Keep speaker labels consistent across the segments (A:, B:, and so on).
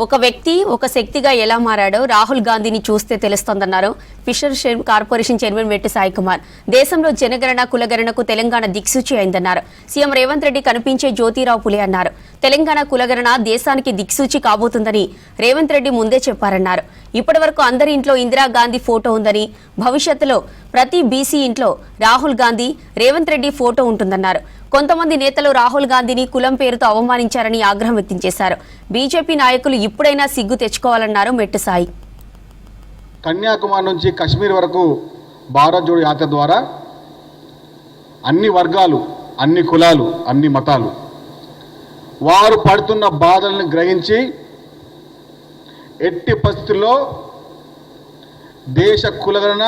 A: ఒక వ్యక్తి ఒక శక్తిగా ఎలా మారాడో రాహుల్ గాంధీని చూస్తే తెలుస్తోందన్నారు ఫిషర్స్ కార్పొరేషన్ చైర్మన్ మెట్టు సాయి కుమార్. దేశంలో జనగణన కులగణనకు తెలంగాణ దిక్సూచి అయిందన్నారు. సీఎం రేవంత్ రెడ్డి కనిపించే జ్యోతిరావు పులే అన్నారు. తెలంగాణ కులగణన దేశానికి దిక్సూచి కాబోతుందని రేవంత్ రెడ్డి ముందే చెప్పారన్నారు. ఇప్పటివరకు అందరి ఇంట్లో ఇందిరాగాంధీ ఫోటో ఉందని, భవిష్యత్తులో ప్రతి బీసీ ఇంట్లో రాహుల్ గాంధీ, రేవంత్ రెడ్డి ఫోటో ఉంటుందన్నారు. కొంతమంది నేతలు రాహుల్ గాంధీని కులం పేరుతో అవమానించారని ఆగ్రహం వ్యక్తం చేశారు. బీజేపీ నాయకులు ఇప్పుడైనా సిగ్గు తెచ్చుకోవాలన్నారు మెట్టు సాయి.
B: కన్యాకుమారి నుంచి కశ్మీర్ వరకు భారత్ జోడో యాత్ర ద్వారా అన్ని వర్గాలు, అన్ని కులాలు, అన్ని మతాలు వారు పడుతున్న బాధలను గ్రహించి ఎట్టి పరిస్థితుల్లో దేశ కులగణన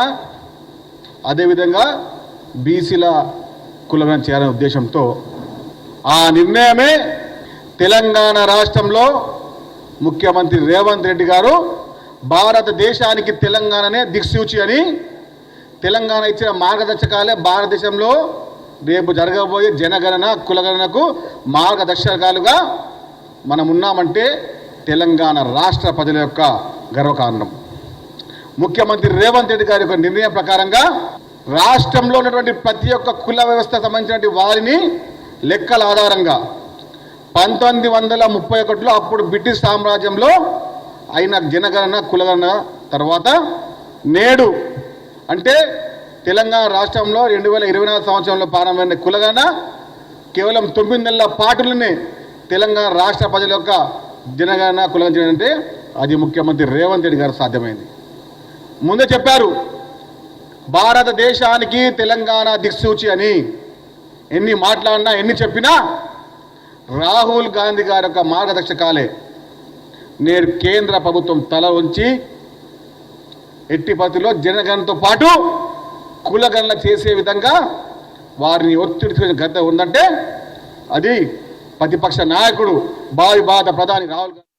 B: అదేవిధంగా బీసీల కులగణన చేయాలనే ఉద్దేశంతో ఆ నిర్ణయమే తెలంగాణ రాష్ట్రంలో ముఖ్యమంత్రి రేవంత్ రెడ్డి గారు భారతదేశానికి తెలంగాణనే దిక్సూచి అని, తెలంగాణ ఇచ్చిన మార్గదర్శకాలే భారతదేశంలో రేపు జరగబోయే జనగణన కులగణనకు మార్గదర్శకాలుగా మనం ఉన్నామంటే తెలంగాణ రాష్ట్ర ప్రజల యొక్క గర్వకారణం. ముఖ్యమంత్రి రేవంత్ రెడ్డి గారి యొక్క నిర్ణయం ప్రకారంగా రాష్ట్రంలో ఉన్నటువంటి ప్రతి ఒక్క కుల వ్యవస్థ సంబంధించినటువంటి వారిని లెక్కల ఆధారంగా 1931లో అప్పుడు బ్రిటిష్ సామ్రాజ్యంలో అయిన జనగణన కులగణన తర్వాత నేడు అంటే తెలంగాణ రాష్ట్రంలో 2024 సంవత్సరంలో ప్రారంభమైన కులగణన కేవలం 9 నెలల పాటులోనే తెలంగాణ రాష్ట్ర ప్రజల యొక్క జనగణన కులగణన అంటే అది ముఖ్యమంత్రి రేవంత్ రెడ్డి గారు సాధ్యమైంది. ముందే చెప్పారు భారతదేశానికి తెలంగాణ దిక్సూచి అని. ఎన్ని మాట్లాడినా ఎన్ని చెప్పినా రాహుల్ గాంధీ గారి యొక్క మార్గదర్శకాలే నేడు కేంద్ర ప్రభుత్వం తల ఉంచి ఎట్టి పరిస్థితుల్లో జనగణనతో పాటు కులగణన చేసే విధంగా వారిని ఒత్తిడి గత ఉందంటే అది ప్రతిపక్ష నాయకుడు భావి భారత ప్రధాని రాహుల్ గాంధీ.